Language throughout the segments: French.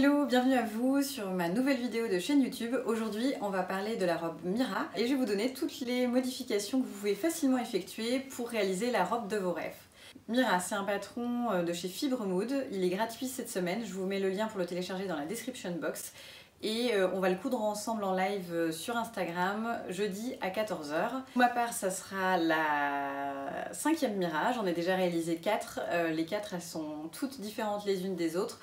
Hello, bienvenue à vous sur ma nouvelle vidéo de chaîne YouTube. Aujourd'hui, on va parler de la robe Mira et je vais vous donner toutes les modifications que vous pouvez facilement effectuer pour réaliser la robe de vos rêves. Mira, c'est un patron de chez Fibre Mood. Il est gratuit cette semaine. Je vous mets le lien pour le télécharger dans la description box. Et on va le coudre ensemble en live sur Instagram jeudi à 14 h. Pour ma part, ça sera la 5e Mira. J'en ai déjà réalisé 4. Les 4, elles sont toutes différentes les unes des autres.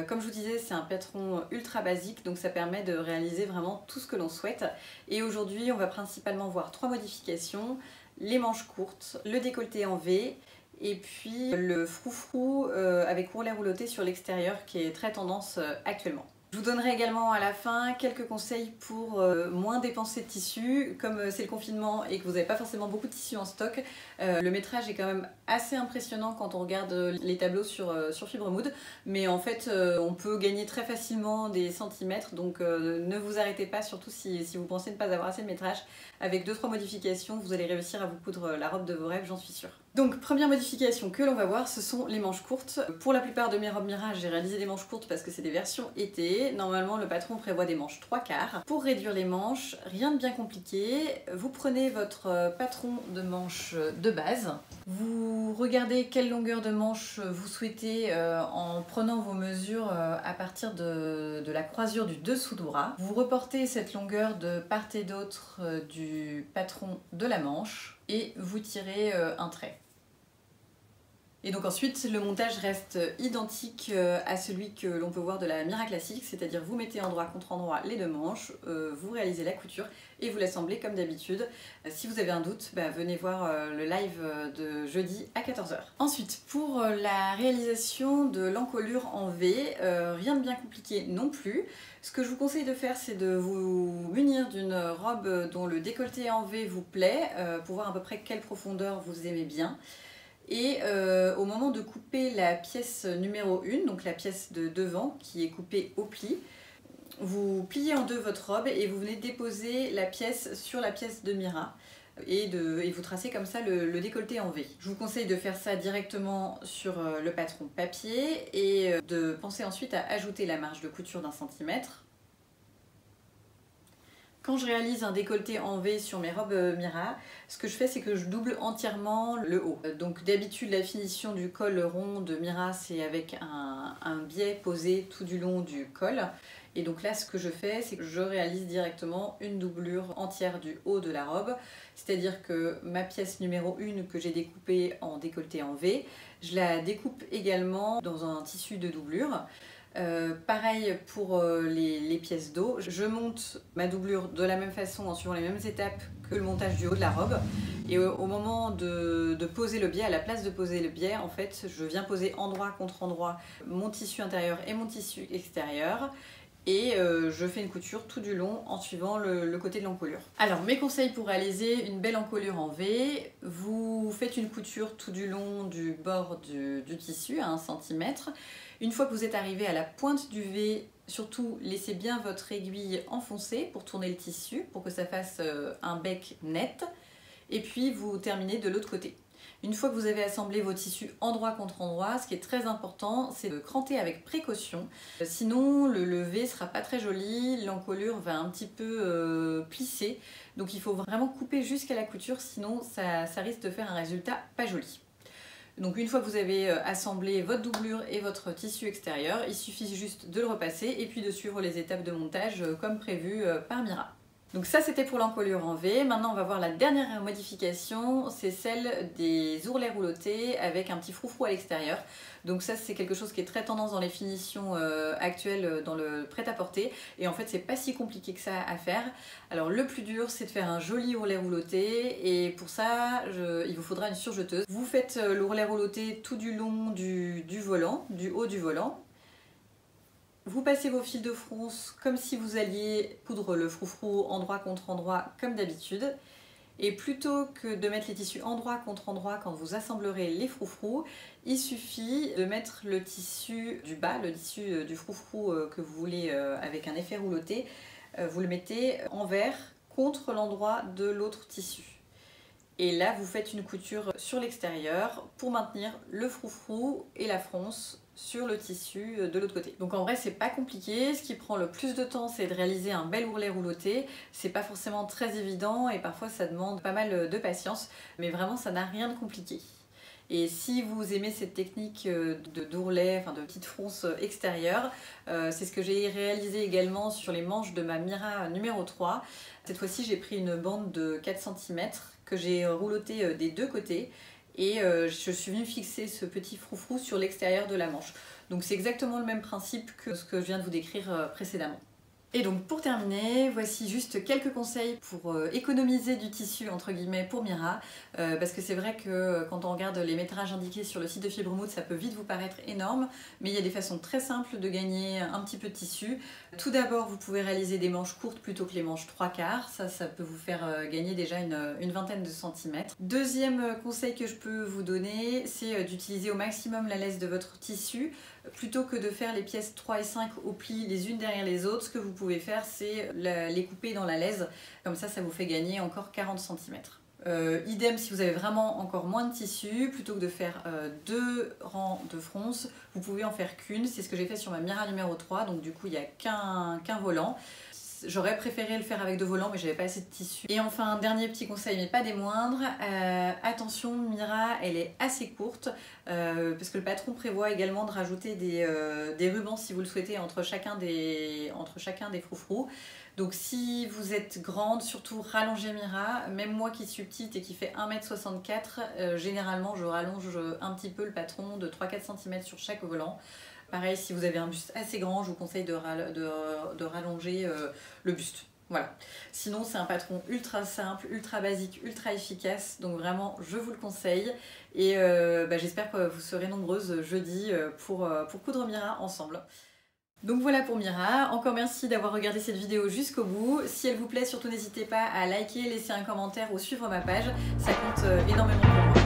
Comme je vous disais, c'est un patron ultra basique, donc ça permet de réaliser vraiment tout ce que l'on souhaite. Et aujourd'hui, on va principalement voir 3 modifications: les manches courtes, le décolleté en V, et puis le froufrou avec ourlet rouloté sur l'extérieur qui est très tendance actuellement. Je vous donnerai également à la fin quelques conseils pour moins dépenser de tissu. Comme c'est le confinement et que vous n'avez pas forcément beaucoup de tissu en stock, le métrage est quand même assez impressionnant quand on regarde les tableaux sur Fibre Mood. Mais en fait, on peut gagner très facilement des centimètres, donc ne vous arrêtez pas, surtout si vous pensez ne pas avoir assez de métrage. Avec 2-3 modifications, vous allez réussir à vous coudre la robe de vos rêves, j'en suis sûre. Donc, première modification que l'on va voir, ce sont les manches courtes. Pour la plupart de mes robes Mira, j'ai réalisé des manches courtes parce que c'est des versions été. Normalement, le patron prévoit des manches 3/4. Pour réduire les manches, rien de bien compliqué. Vous prenez votre patron de manches de base. Vous regardez quelle longueur de manche vous souhaitez en prenant vos mesures à partir de la croisure du dessous du bras. Vous reportez cette longueur de part et d'autre du patron de la manche et vous tirez un trait. Et donc ensuite, le montage reste identique à celui que l'on peut voir de la Mira classique, c'est-à-dire vous mettez endroit contre endroit les 2 manches, vous réalisez la couture et vous l'assemblez comme d'habitude. Si vous avez un doute, venez voir le live de jeudi à 14 h. Ensuite, pour la réalisation de l'encolure en V, rien de bien compliqué non plus. Ce que je vous conseille de faire, c'est de vous munir d'une robe dont le décolleté en V vous plaît, pour voir à peu près quelle profondeur vous aimez bien. Et au moment de couper la pièce numéro 1, donc la pièce de devant qui est coupée au pli, vous pliez en deux votre robe et vous venez déposer la pièce sur la pièce de Mira et vous tracez comme ça le décolleté en V. Je vous conseille de faire ça directement sur le patron papier et de penser ensuite à ajouter la marge de couture d'1 centimètre. Quand je réalise un décolleté en V sur mes robes Mira, ce que je fais, c'est que je double entièrement le haut. Donc d'habitude, la finition du col rond de Mira, c'est avec un biais posé tout du long du col. Et donc là, ce que je fais, c'est que je réalise directement une doublure entière du haut de la robe. C'est-à-dire que ma pièce numéro 1 que j'ai découpée en décolleté en V, je la découpe également dans un tissu de doublure. Pareil pour les pièces d'eau, je monte ma doublure de la même façon en suivant les mêmes étapes que le montage du haut de la robe. Et au moment de poser le biais, à la place de poser le biais, en fait, je viens poser endroit contre endroit mon tissu intérieur et mon tissu extérieur. Et je fais une couture tout du long en suivant le côté de l'encolure. Alors mes conseils pour réaliser une belle encolure en V: vous faites une couture tout du long du bord du tissu à 1 centimètre. Une fois que vous êtes arrivé à la pointe du V, surtout laissez bien votre aiguille enfoncée pour tourner le tissu, pour que ça fasse un bec net. Et puis vous terminez de l'autre côté. Une fois que vous avez assemblé vos tissus endroit contre endroit, ce qui est très important, c'est de cranter avec précaution. Sinon, le V ne sera pas très joli, l'encolure va un petit peu plisser. Donc il faut vraiment couper jusqu'à la couture, sinon ça risque de faire un résultat pas joli. Donc une fois que vous avez assemblé votre doublure et votre tissu extérieur, il suffit juste de le repasser et puis de suivre les étapes de montage comme prévu par Mira. Donc ça, c'était pour l'encolure en V. Maintenant, on va voir la dernière modification, c'est celle des ourlets roulotés avec un petit froufrou à l'extérieur. Donc ça, c'est quelque chose qui est très tendance dans les finitions actuelles dans le prêt-à-porter. Et en fait, c'est pas si compliqué que ça à faire. Alors le plus dur, c'est de faire un joli ourlet rouloté. Et pour ça, il vous faudra une surjeteuse. Vous faites l'ourlet rouloté tout du long du volant, du haut du volant. Vous passez vos fils de fronce comme si vous alliez coudre le froufrou endroit contre endroit comme d'habitude. Et plutôt que de mettre les tissus endroit contre endroit quand vous assemblerez les froufrous, il suffit de mettre le tissu du bas, le tissu du froufrou que vous voulez avec un effet rouloté, vous le mettez envers contre l'endroit de l'autre tissu. Et là, vous faites une couture sur l'extérieur pour maintenir le froufrou et la fronce sur le tissu de l'autre côté. Donc en vrai c'est pas compliqué, ce qui prend le plus de temps c'est de réaliser un bel ourlet rouloté. C'est pas forcément très évident et parfois ça demande pas mal de patience, mais vraiment ça n'a rien de compliqué. Et si vous aimez cette technique d'ourlet, enfin de petite fronce extérieure, c'est ce que j'ai réalisé également sur les manches de ma Mira numéro 3. Cette fois-ci j'ai pris une bande de 4 cm que j'ai rouloté des deux côtés et je suis venue fixer ce petit froufrou sur l'extérieur de la manche. Donc c'est exactement le même principe que ce que je viens de vous décrire précédemment. Et donc pour terminer, voici juste quelques conseils pour économiser du tissu entre guillemets pour Mira, parce que c'est vrai que quand on regarde les métrages indiqués sur le site de Fibremood, ça peut vite vous paraître énorme, mais il y a des façons très simples de gagner un petit peu de tissu. Tout d'abord, vous pouvez réaliser des manches courtes plutôt que les manches 3/4, ça peut vous faire gagner déjà une vingtaine de centimètres. Deuxième conseil que je peux vous donner, c'est d'utiliser au maximum la laisse de votre tissu, plutôt que de faire les pièces 3 et 5 au pli les unes derrière les autres. Ce que vous pouvez faire, c'est les couper dans la laise, comme ça vous fait gagner encore 40 cm. Idem si vous avez vraiment encore moins de tissu, plutôt que de faire deux rangs de fronces, vous pouvez en faire qu'une. C'est ce que j'ai fait sur ma Mira numéro 3, donc du coup il n'y a qu'un volant. J'aurais préféré le faire avec deux volants mais j'avais pas assez de tissu. Et enfin un dernier petit conseil mais pas des moindres, attention, Mira elle est assez courte parce que le patron prévoit également de rajouter des rubans si vous le souhaitez entre chacun des froufrous. Donc si vous êtes grande, surtout rallongez Mira. Même moi qui suis petite et qui fait 1m64, généralement je rallonge un petit peu le patron de 3-4 cm sur chaque volant. Pareil, si vous avez un buste assez grand, je vous conseille de rallonger le buste. Voilà. Sinon, c'est un patron ultra simple, ultra basique, ultra efficace. Donc vraiment, je vous le conseille. Et j'espère que vous serez nombreuses jeudi pour coudre Mira ensemble. Donc voilà pour Mira. Encore merci d'avoir regardé cette vidéo jusqu'au bout. Si elle vous plaît, surtout n'hésitez pas à liker, laisser un commentaire ou suivre ma page. Ça compte énormément pour moi.